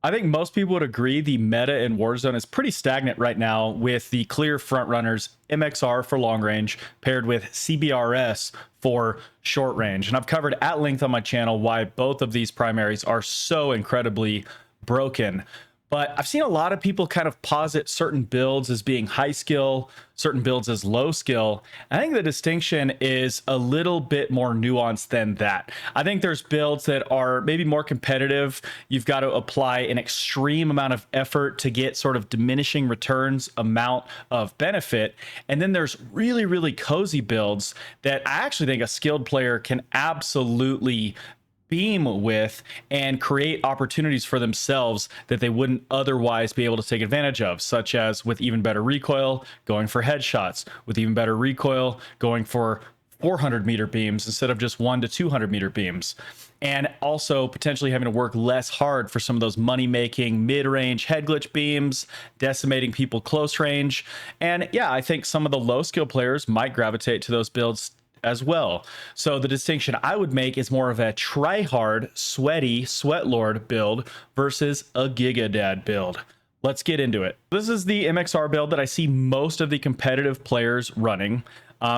I think most people would agree the meta in Warzone is pretty stagnant right now, with the clear frontrunners MXR for long range paired with CBRS for short range. And I've covered at length on my channel why both of these primaries are so incredibly broken. But I've seen a lot of people kind of posit certain builds as being high skill, certain builds as low skill. I think the distinction is a little bit more nuanced than that. I think there's builds that are maybe more competitive. You've got to apply an extreme amount of effort to get sort of diminishing returns amount of benefit. And then there's really, really cozy builds that I actually think a skilled player can absolutely beam with and create opportunities for themselves that they wouldn't otherwise be able to take advantage of, such as with even better recoil, going for headshots, with even better recoil, going for 400-meter beams instead of just 1 to 200-meter beams, and also potentially having to work less hard for some of those money-making mid-range head glitch beams, decimating people close range. And yeah, I think some of the low-skill players might gravitate to those builds as well. So the distinction I would make is more of a try-hard, sweaty Sweatlord build versus a GigaDad build. Let's get into it. This is the MXR build that I see most of the competitive players running.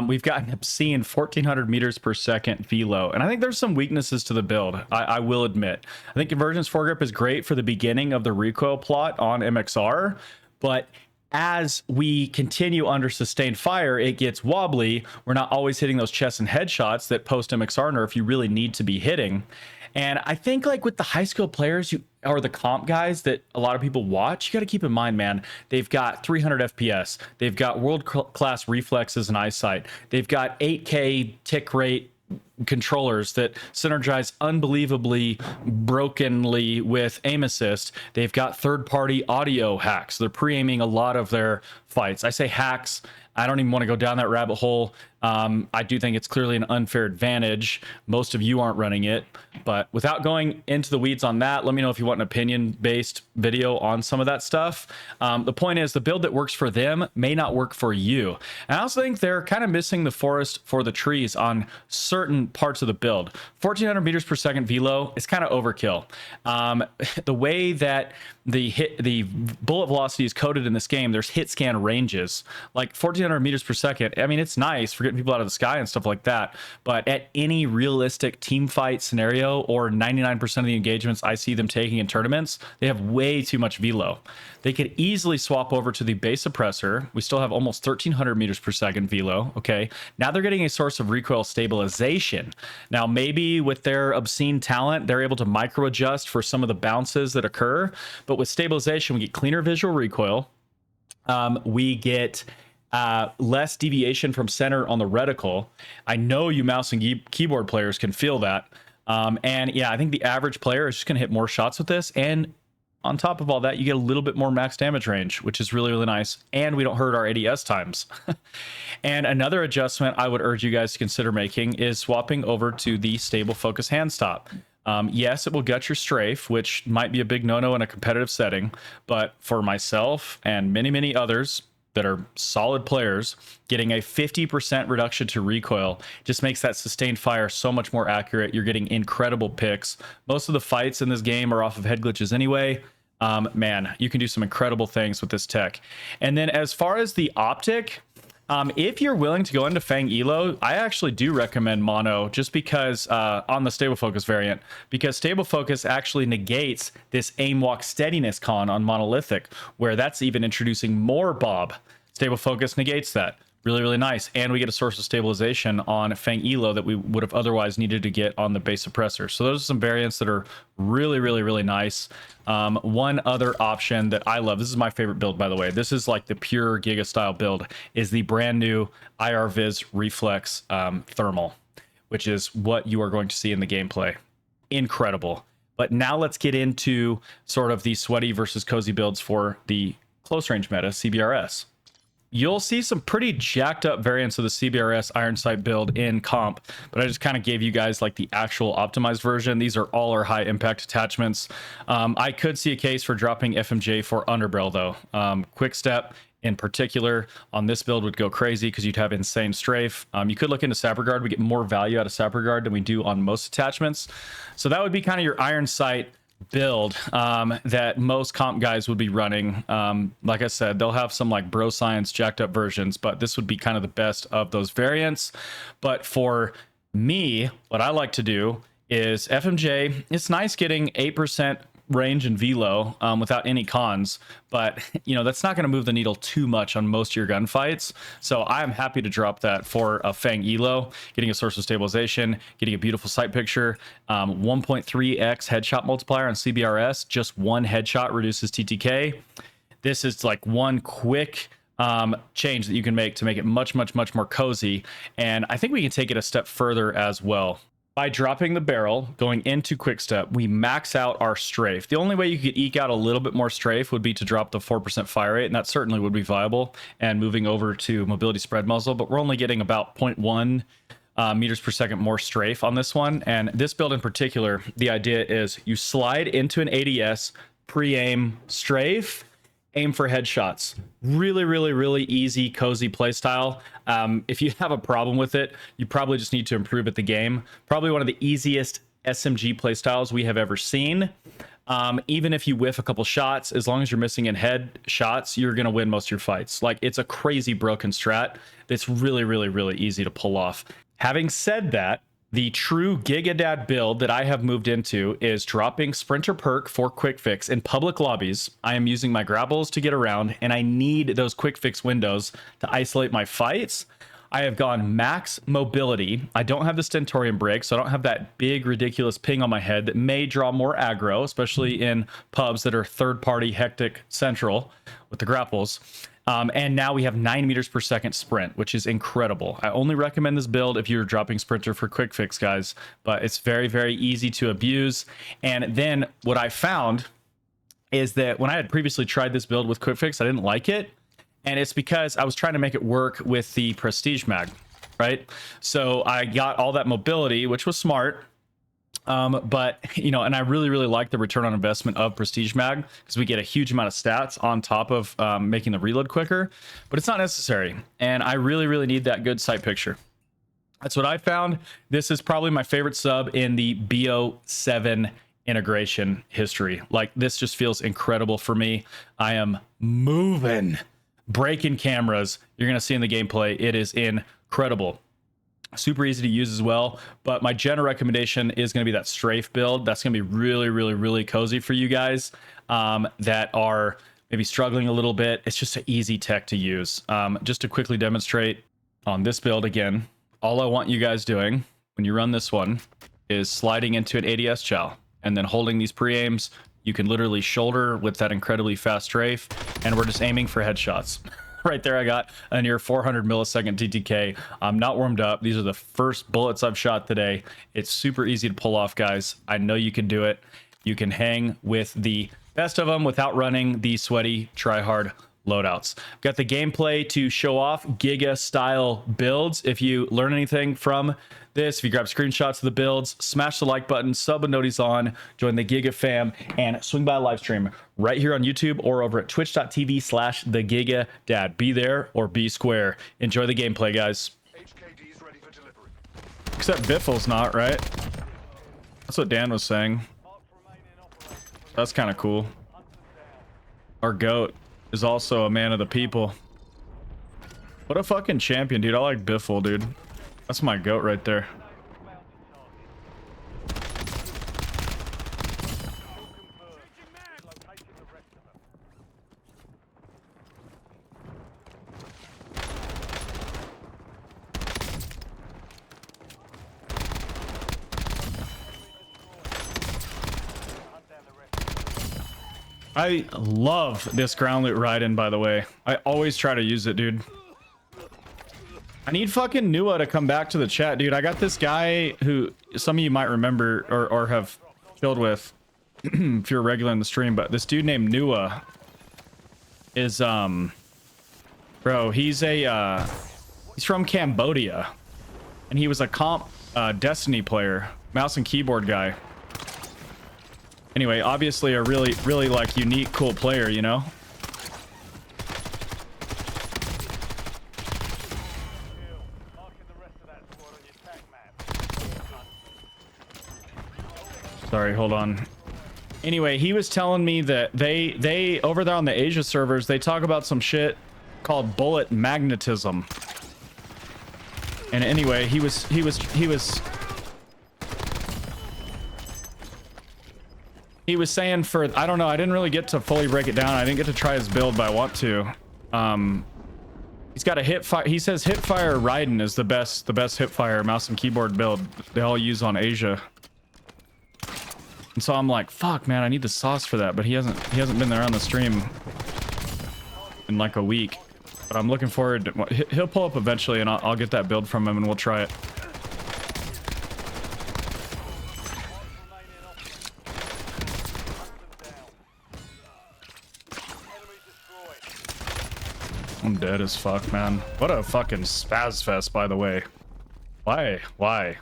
We've got an obscene 1400 meters per second velo, and I think there's some weaknesses to the build, I will admit. I think convergence foregrip is great for the beginning of the recoil plot on MXR, but as we continue under sustained fire, it gets wobbly. We're not always hitting those chest and headshots that post MXR nerf you really need to be hitting. And I think like with the high skill players or the comp guys that a lot of people watch, you got to keep in mind, man, they've got 300 FPS. They've got world class reflexes and eyesight. They've got 8K tick rate controllers that synergize unbelievably brokenly with aim assist. They've got third-party audio hacks. They're pre-aiming a lot of their fights. I say hacks, I don't even want to go down that rabbit hole. I do think it's clearly an unfair advantage. Most of you aren't running it, but without going into the weeds on that, let me know if you want an opinion-based video on some of that stuff. The point is, the build that works for them may not work for you. And I also think they're kind of missing the forest for the trees on certain parts of the build. 1400 meters per second velo is kind of overkill. The way that the bullet velocity is coded in this game, there's hit scan ranges. Like 1400 meters per second, I mean, it's nice for getting people out of the sky and stuff like that, but at any realistic team fight scenario or 99% of the engagements I see them taking in tournaments, they have way too much velo. They could easily swap over to the base suppressor. We still have almost 1300 meters per second velo. Okay, now they're getting a source of recoil stabilization. Now maybe with their obscene talent, they're able to micro adjust for some of the bounces that occur, but with stabilization, we get cleaner visual recoil. We get less deviation from center on the reticle. I know you mouse and keyboard players can feel that. And yeah, I think the average player is just going to hit more shots with this. And on top of all that, you get a little bit more max damage range, which is really, really nice. And we don't hurt our ADS times. And another adjustment I would urge you guys to consider making is swapping over to the stable focus hand stop. Yes, it will gut your strafe, which might be a big no-no in a competitive setting. But for myself and many, many others that are solid players, getting a 50% reduction to recoil just makes that sustained fire so much more accurate. You're getting incredible picks. Most of the fights in this game are off of head glitches anyway. Man, you can do some incredible things with this tech. And then as far as the optic, if you're willing to go into Fang Elo, I actually do recommend mono, just because on the stable focus variant, because stable focus actually negates this aim walk steadiness con on monolithic, where that's even introducing more bob. Stable focus negates that. Really, really nice. And we get a source of stabilization on Fang Elo that we would have otherwise needed to get on the base suppressor. So those are some variants that are really, really, really nice. One other option that I love, this is my favorite build, by the way. This is like the pure Giga style build, is the brand new IR Viz Reflex Thermal, which is what you are going to see in the gameplay. Incredible. But now let's get into sort of the sweaty versus cozy builds for the close range meta, CBRS. You'll see some pretty jacked up variants of the CBRS Iron Sight build in comp, but I just kind of gave you guys like the actual optimized version. These are all our high impact attachments. I could see a case for dropping FMJ for Underbarrel though. Quick Step in particular on this build would go crazy because you'd have insane strafe. You could look into Sapper Guard. We get more value out of Sapper Guard than we do on most attachments. So that would be kind of your Iron Sight build that most comp guys would be running. Like I said, they'll have some like bro science jacked up versions, but this would be kind of the best of those variants. But for me, what I like to do is FMJ. It's nice getting 8% range and velo without any cons, but you know, that's not going to move the needle too much on most of your gunfights. So I'm happy to drop that for a Fang elo, getting a source of stabilization, getting a beautiful sight picture, 1.3x headshot multiplier on CBRS. Just one headshot reduces TTK. This is like one quick change that you can make to make it much more cozy, and I think we can take it a step further as well. By dropping the barrel, going into quickstep, we max out our strafe. The only way you could eke out a little bit more strafe would be to drop the 4% fire rate, and that certainly would be viable, and moving over to mobility spread muzzle, but we're only getting about 0.1 meters per second more strafe on this one. And this build in particular, the idea is you slide into an ADS, pre-aim strafe, aim for headshots. Really easy, cozy playstyle. If you have a problem with it, you probably just need to improve at the game. Probably one of the easiest SMG playstyles we have ever seen. Even if you whiff a couple shots, as long as you're missing in head shots, you're going to win most of your fights. Like, it's a crazy broken strat that's really easy to pull off. Having said that, the true GigaDad build that I have moved into is dropping Sprinter perk for quick fix in public lobbies. I am using my grapples to get around, and I need those quick fix windows to isolate my fights. I have gone max mobility. I don't have the Stentorian break, so I don't have that big ridiculous ping on my head that may draw more aggro, especially in pubs that are third-party hectic central with the grapples. And now we have 9 meters per second sprint, which is incredible. I only recommend this build if you're dropping Sprinter for quick fix, guys, but it's very easy to abuse. And then what I found is that when I had previously tried this build with quick fix, I didn't like it. And it's because I was trying to make it work with the prestige mag, right? So I got all that mobility, which was smart. But you know, and I really like the return on investment of prestige mag, because we get a huge amount of stats on top of making the reload quicker, but it's not necessary. And I really need that good sight picture. That's what I found. This is probably my favorite sub in the BO7 integration history. Like, this just feels incredible for me. I am moving, breaking cameras. You're gonna see in the gameplay, it is incredible. Super easy to use as well, but my general recommendation is going to be that strafe build. That's going to be really cozy for you guys that are maybe struggling a little bit. It's just an easy tech to use. Just to quickly demonstrate on this build again, all I want you guys doing when you run this one is sliding into an ADS chow and then holding these pre-aims. You can literally shoulder with that incredibly fast strafe, and we're just aiming for headshots. Right there, I got a near 400 millisecond TTK. I'm not warmed up. These are the first bullets I've shot today. It's super easy to pull off, guys. I know you can do it. You can hang with the best of them without running the sweaty Tryhard loadouts. Got the gameplay to show off Giga style builds. If you learn anything from this, if you grab screenshots of the builds, smash the like button, sub when notice on, join the Giga fam, and swing by a live stream right here on YouTube or over at twitch.tv/thegigadad. Be there or be square. Enjoy the gameplay, guys. Except Biffle's not, right? That's what Dan was saying. That's kind of cool. Our GOAT is also a man of the people. What a fucking champion, dude. I like Biffle, dude. That's my GOAT right there. I love this ground loot ride-in, by the way. I always try to use it, dude. I need fucking Nua to come back to the chat, dude. I got this guy who some of you might remember or have chilled with if you're regular in the stream, but this dude named Nua is bro, he's from Cambodia, and he was a comp Destiny player, mouse and keyboard guy. Anyway, obviously a really like unique, cool player, you know? Sorry, hold on. Anyway, he was telling me that they over there on the Asia servers, they talk about some shit called bullet magnetism. And anyway, he was saying for, I don't know, I didn't really get to fully break it down. I didn't get to try his build, but I want to. He's got a hip fire. He says hip fire Raiden is the best hip fire mouse and keyboard build they all use on Asia. And so I'm like, fuck, man, I need the sauce for that. But he hasn't been there on the stream in like a week. But I'm looking forward to, he'll pull up eventually, and I'll get that build from him, and we'll try it. I'm dead as fuck, man. What a fucking spaz fest, by the way. Why?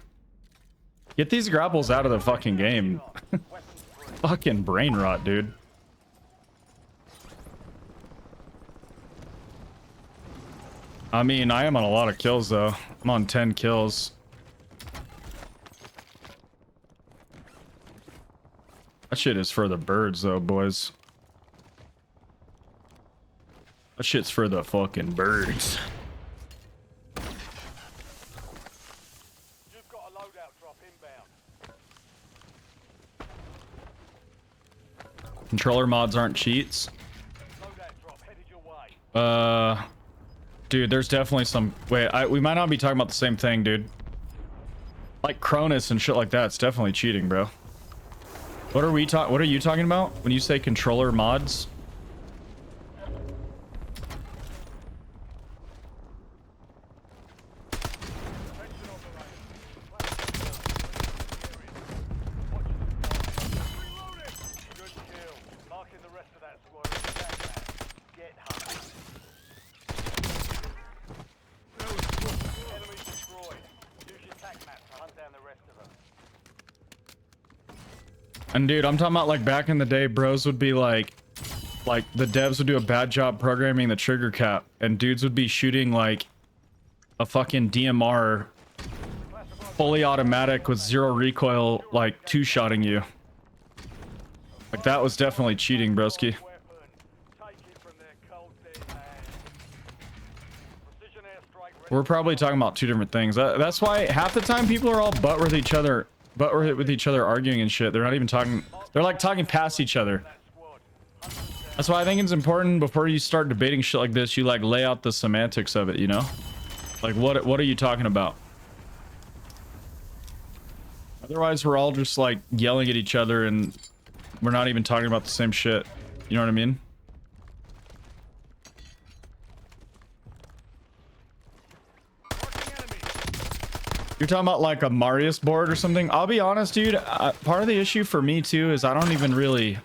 Get these grapples out of the fucking game. Fucking brain rot, dude. I mean, I am on a lot of kills, though. I'm on 10 kills. That shit is for the birds, though, boys. That shit's for the fucking birds. You've got a loadout drop inbound. Controller mods aren't cheats. Loadout drop headed your way. Dude, there's definitely some. Wait, we might not be talking about the same thing, dude. Like Cronus and shit like that. It's definitely cheating, bro. What are you talking about when you say controller mods? And dude, I'm talking about like back in the day, bros would be like the devs would do a bad job programming the trigger cap, and dudes would be shooting like a fucking DMR fully automatic with zero recoil, like two-shotting you. Like that was definitely cheating, broski. We're probably talking about two different things. That's why half the time people are all butt with each other arguing and shit. They're not even talking. They're like talking past each other. That's why I think it's important before you start debating shit like this, you like lay out the semantics of it, you know? Like what are you talking about? Otherwise we're all just like yelling at each other and we're not even talking about the same shit. You know what I mean? You're talking about like a Marius board or something? I'll be honest, dude. Part of the issue for me too is I don't even really...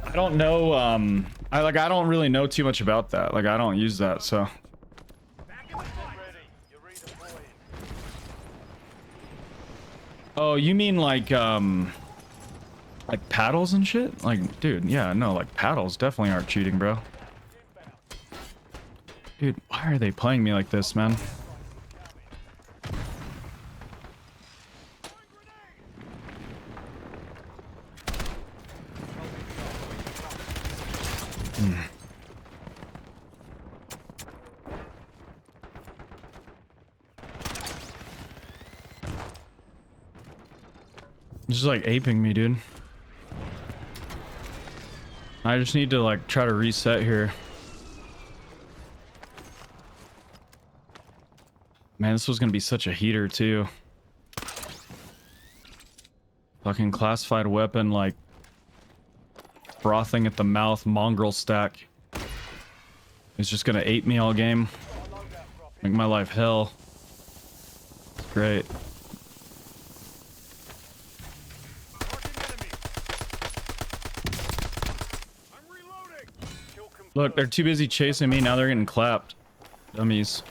I don't know, I don't really know too much about that. Like, I don't use that, so... Oh, you mean like paddles and shit? Like, dude, yeah, no, like paddles definitely aren't cheating, bro. Dude, why are they playing me like this, man? Just like aping me, dude. I just need to like try to reset here. Man, this was gonna be such a heater too. Fucking classified weapon, like frothing at the mouth, mongrel stack. It's just gonna ape me all game. Make my life hell. It's great. Look, they're too busy chasing me, now they're getting clapped. Dummies.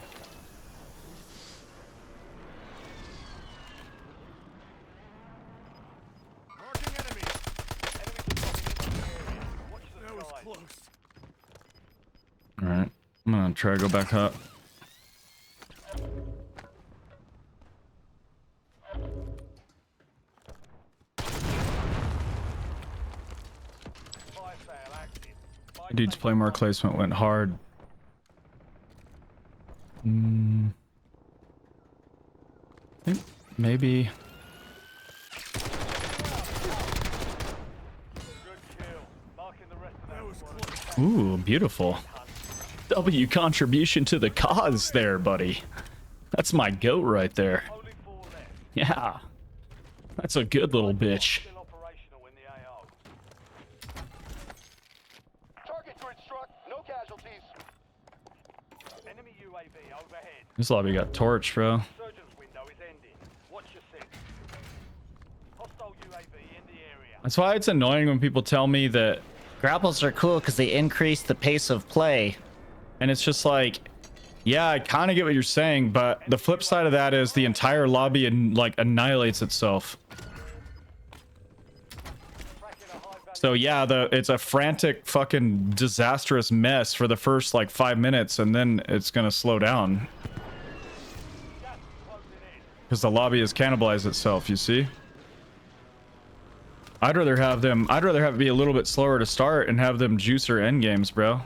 Alright, I'm gonna try to go back up. Dude's Playmore placement went hard. I think maybe. Ooh, beautiful. W contribution to the cause there, buddy. That's my goat right there. Yeah. That's a good little bitch. This lobby got torched, bro. That's why it's annoying when people tell me that grapples are cool because they increase the pace of play. And it's just like, yeah, I kind of get what you're saying, but the flip side of that is the entire lobby like annihilates itself. So yeah, it's a frantic fucking disastrous mess for the first like 5 minutes, and then it's gonna slow down because the lobby has cannibalized itself, you see. I'd rather have it be a little bit slower to start and have them juice their end games, bro.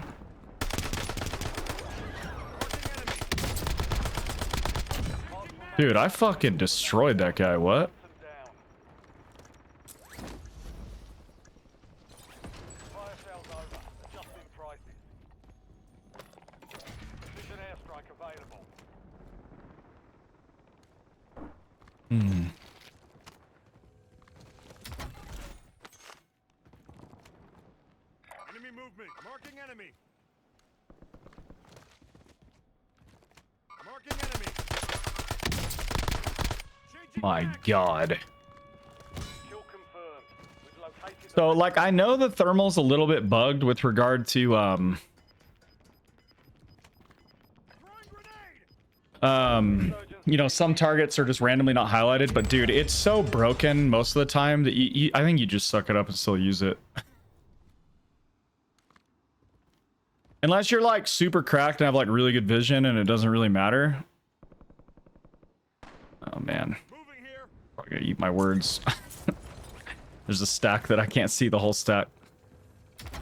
Dude, I fucking destroyed that guy. What? Enemy movement. Marking enemy. Marking enemy. My God. So like, I know the thermal's a little bit bugged with regard to you know, some targets are just randomly not highlighted, but dude, it's so broken most of the time that I think you just suck it up and still use it. Unless you're like super cracked and have like really good vision and it doesn't really matter. Oh man, I'm gonna eat my words. There's a stack that I can't see the whole stack. I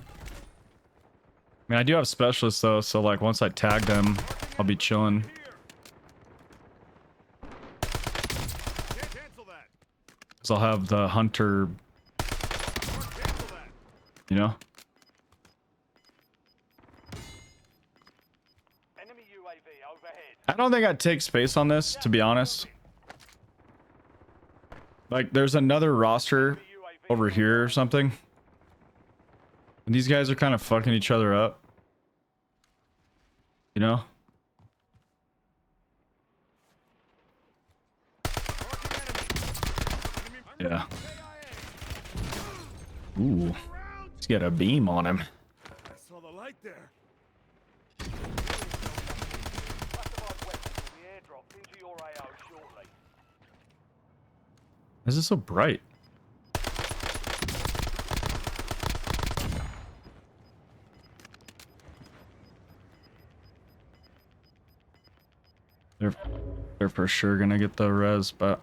mean, I do have specialists though, so like once I tag them, I'll be chilling. Cause I'll have the hunter, you know. I don't think I'd take space on this, to be honest. Like, there's another roster over here or something. And these guys are kind of fucking each other up. You know? Yeah. Ooh. He's got a beam on him. I saw the light there. This is so bright. They're for sure gonna get the res, but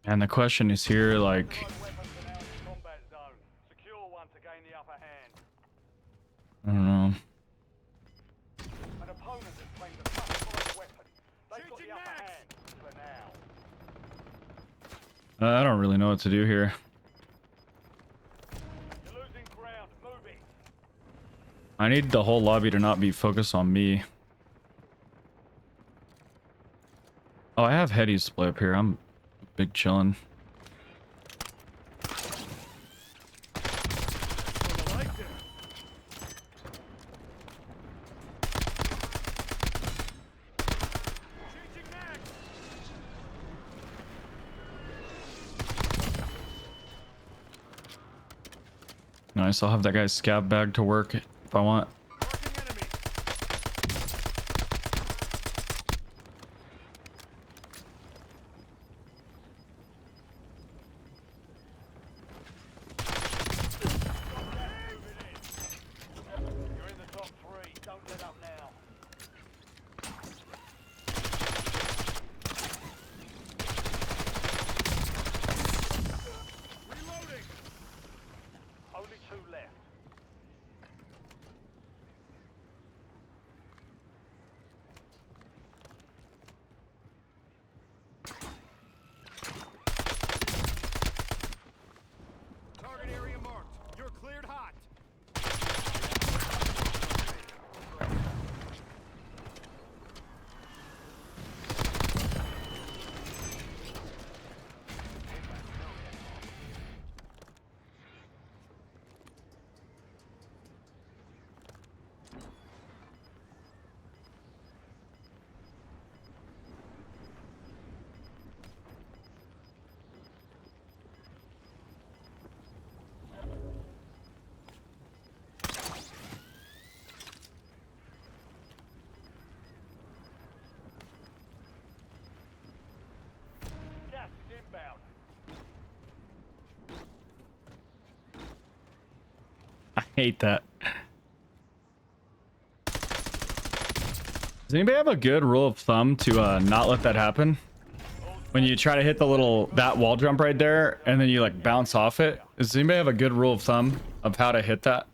and the question is here, like, I don't know. I don't really know what to do here. I need the whole lobby to not be focused on me. Oh, I have heady display up here. I'm big chillin'. Nice, I'll have that guy's scab bag to work if I want. inbound. I hate that. Does anybody have a good rule of thumb to not let that happen? When you try to hit the that wall jump right there and then you like bounce off it. Does anybody have a good rule of thumb of how to hit that?